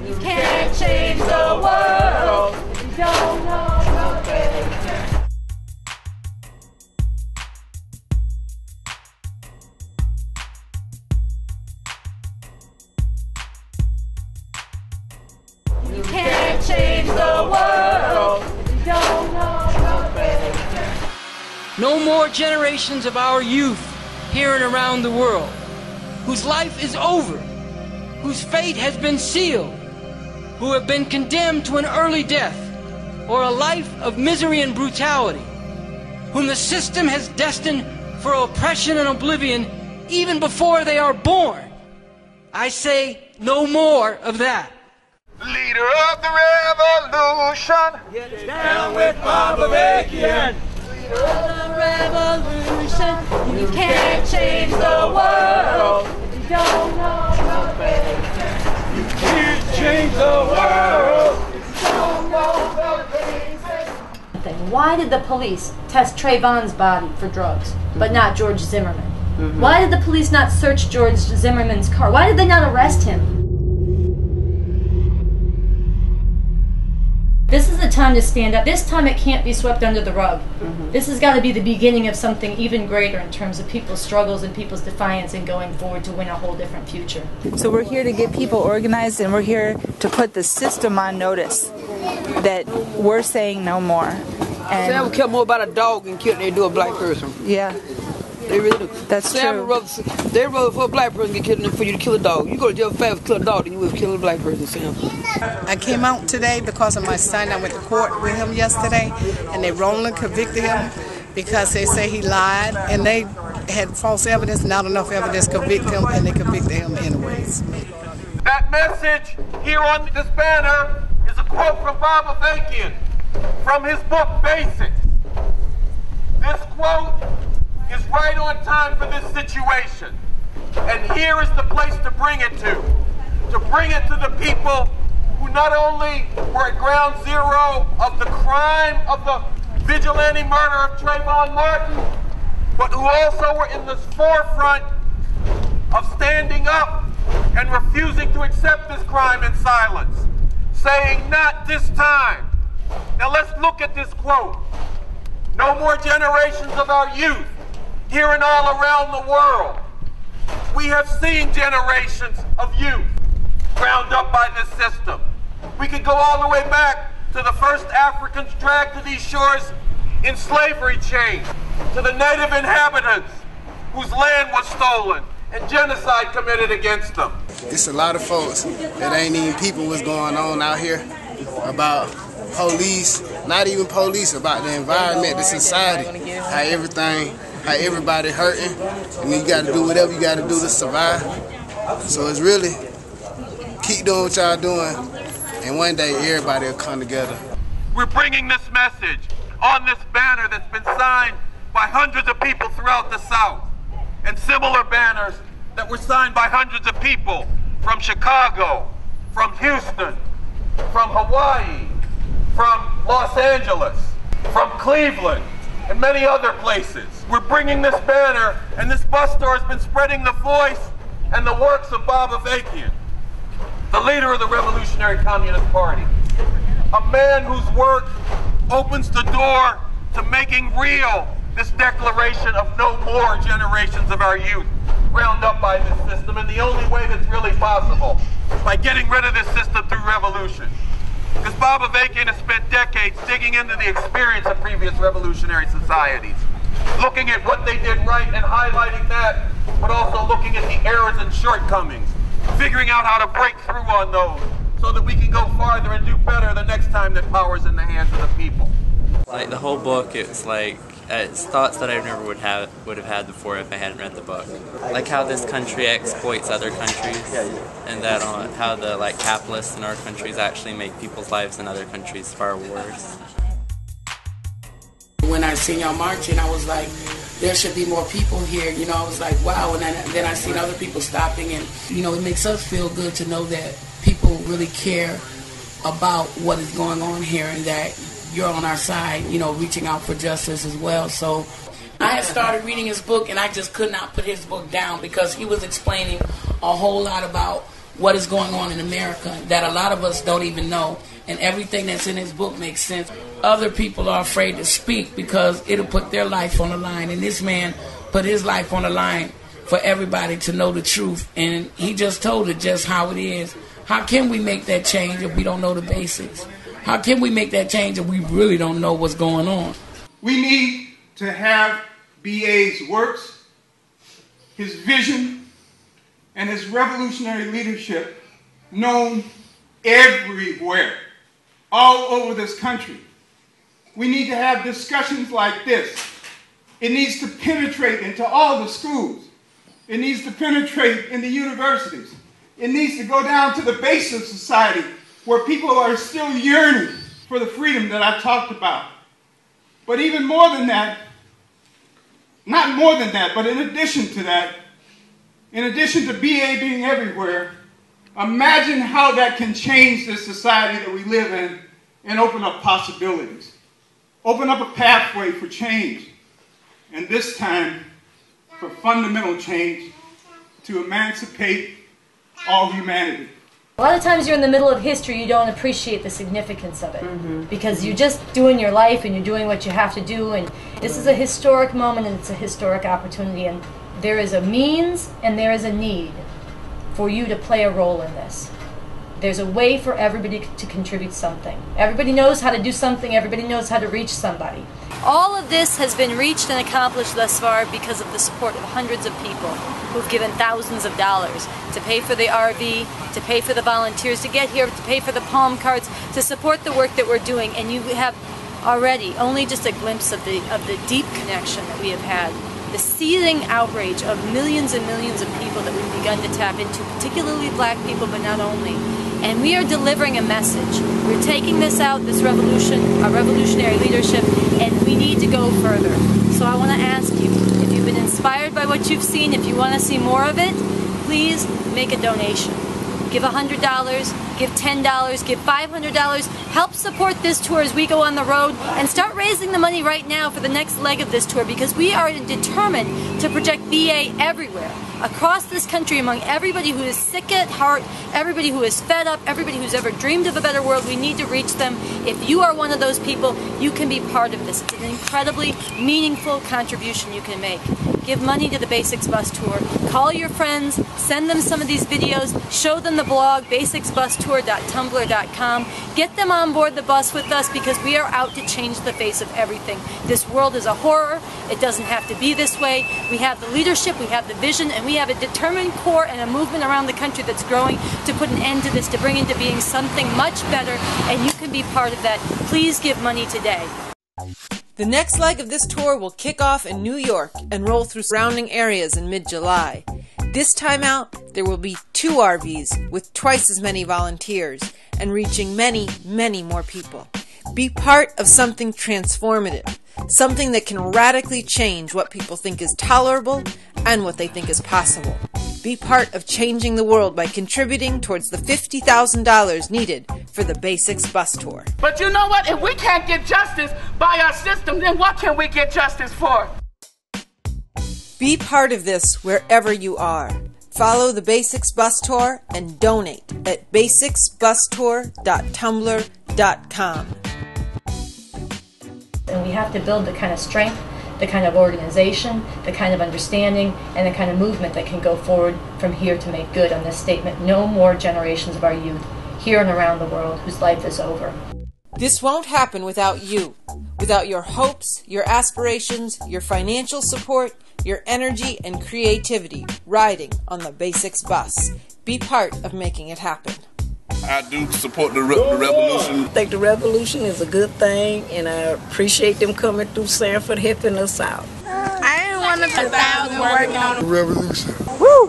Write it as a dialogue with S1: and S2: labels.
S1: You can't change the world if you don't know quotations. You can't change the world if you don't know quotations.
S2: No more generations of our youth here and around the world whose life is over, whose fate has been sealed, who have been condemned to an early death or a life of misery and brutality, whom the system has destined for oppression and oblivion even before they are born. I say no more of that.
S3: Leader of the revolution,
S4: Get down with Bob Avakian.
S1: Leader of the revolution, you can't change the world if you don't know quotations.
S4: You can't change the world.
S1: Don't know quotations.
S5: Why did the police test Trayvon's body for drugs, but not George Zimmerman? Why did the police not search George Zimmerman's car? Why did they not arrest him? This is the time to stand up. This time it can't be swept under the rug. This has got to be the beginning of something even greater in terms of people's struggles and people's defiance and going forward to win a whole different future.
S6: So we're here to get people organized, and we're here to put the system on notice that we're saying no more. And
S7: Sam would care more about a dog than they do a black person.
S6: yeah,
S7: They really do.
S6: That's
S7: Sam
S6: true.
S7: They'd rather for a black person get killed than for you to kill a dog. You go to jail fast to kill a dog than you would kill a black person, Sam.
S8: I came out today because of my son. I went to court with him yesterday, and they wrongly convicted him because they say he lied, and they had false evidence, not enough evidence to convict him, and they convicted him anyways.
S3: that message here on this banner is a quote from Bob Avakian from his book Basics. This quote is right on time for this situation. And here is the place to bring it to bring it to the people who not only were at ground zero of the crime of the vigilante murder of Trayvon Martin, but who also were in the forefront of standing up and refusing to accept this crime in silence, saying, "Not this time." Now let's look at this quote. No more generations of our youth here and all around the world. We have seen generations of youth ground up by this system. We could go all the way back to the first Africans dragged to these shores in slavery chains, to the native inhabitants whose land was stolen and genocide committed against them.
S9: It's a lot of folks that ain't even people what's going on out here about police, not even police, about the environment, the society, how everybody hurting, and you got to do whatever you got to do to survive. So it's really keep doing what y'all doing, and one day everybody will come together.
S3: We're bringing this message on this banner that's been signed by hundreds of people throughout the South, and similar banners that were signed by hundreds of people from Chicago, from Houston, from Hawaii, from Los Angeles, from Cleveland, and many other places. We're bringing this banner, and this bus tour has been spreading the voice and the works of Bob Avakian, the leader of the Revolutionary Communist Party, a man whose work opens the door to making real this declaration of no more generations of our youth ground up by this system, and the only way that's really possible is by getting rid of this system through revolution. Because Bob Avakian has spent decades digging into the experience of previous revolutionary societies, looking at what they did right and highlighting that, but also looking at the errors and shortcomings, figuring out how to break through on those so that we can go farther and do better the next time that power's in the hands of the people.
S10: Like the whole book, it's like it's thoughts that I never would have had before if I hadn't read the book. Like how this country exploits other countries, and that how the capitalists in our countries actually make people's lives in other countries far worse.
S11: When I seen y'all marching, I was like, there should be more people here. You know, I was like, wow. And then I seen other people stopping, and it makes us feel good to know that people really care about what is going on here, and that you're on our side, reaching out for justice as well. So I had started reading his book, and I just could not put his book down because he was explaining a whole lot about what is going on in America that a lot of us don't even know. And everything that's in his book makes sense. Other people are afraid to speak because it'll put their life on the line. And this man put his life on the line for everybody to know the truth. And he just told it just how it is. How can we make that change if we don't know the basics? How can we make that change if we really don't know what's going on?
S12: We need to have B.A.'s works, his vision, and his revolutionary leadership known everywhere, all over this country. We need to have discussions like this. It needs to penetrate into all the schools. It needs to penetrate in the universities. It needs to go down to the base of society where people are still yearning for the freedom that I talked about. But even more than that, not more than that, but in addition to that, in addition to BA being everywhere, imagine how that can change the society that we live in and open up possibilities. Open up a pathway for change. And this time, for fundamental change to emancipate all humanity.
S5: A lot of times you're in the middle of history, you don't appreciate the significance of it because you're just doing your life and you're doing what you have to do, and this is a historic moment and it's a historic opportunity, and there is a means and there is a need for you to play a role in this. There's a way for everybody to contribute something. Everybody knows how to do something, everybody knows how to reach somebody. All of this has been reached and accomplished thus far because of the support of hundreds of people who've given thousands of dollars to pay for the RV, to pay for the volunteers to get here, to pay for the palm carts, to support the work that we're doing. And you have already only just a glimpse of the deep connection that we have had. The seething outrage of millions and millions of people that we've begun to tap into, particularly black people, but not only. And we are delivering a message. We're taking this out, this revolution, a revolutionary leadership, and we need to go further. So I want to ask you, if you've been inspired by what you've seen, if you want to see more of it, please make a donation. Give $100, give $10, give $500. Help support this tour as we go on the road, and start raising the money right now for the next leg of this tour, because we are determined to project BA everywhere, across this country, among everybody who is sick at heart, everybody who is fed up, everybody who's ever dreamed of a better world. We need to reach them. If you are one of those people, you can be part of this. It's an incredibly meaningful contribution you can make. Give money to the Basics Bus Tour. Call your friends, send them some of these videos, show them the blog, basicsbustour.tumblr.com. Get them on board the bus with us, because we are out to change the face of everything. This world is a horror. It doesn't have to be this way. We have the leadership, we have the vision, and we have a determined core and a movement around the country that's growing to put an end to this, to bring into being something much better, and you can be part of that. Please give money today.
S13: The next leg of this tour will kick off in New York and roll through surrounding areas in mid-July. This time out, there will be 2 RVs with twice as many volunteers and reaching many, many more people. Be part of something transformative, something that can radically change what people think is tolerable and what they think is possible. Be part of changing the world by contributing towards the $50,000 needed for the Basics Bus Tour.
S11: But you know what? If we can't get justice by our system, then what can we get justice for?
S13: Be part of this wherever you are. Follow the Basics Bus Tour and donate at basicsbustour.tumblr.com.
S5: And we have to build the kind of strength, the kind of organization, the kind of understanding, and the kind of movement that can go forward from here to make good on this statement. No more generations of our youth here and around the world whose life is over.
S13: This won't happen without you, without your hopes, your aspirations, your financial support, your energy and creativity riding on the Basics Bus. Be part of making it happen.
S14: I do support the revolution.
S15: I think the revolution is a good thing, and I appreciate them coming through Sanford helping us out.
S6: I ain't one of the 1,000 working on
S14: the revolution.
S6: Woo!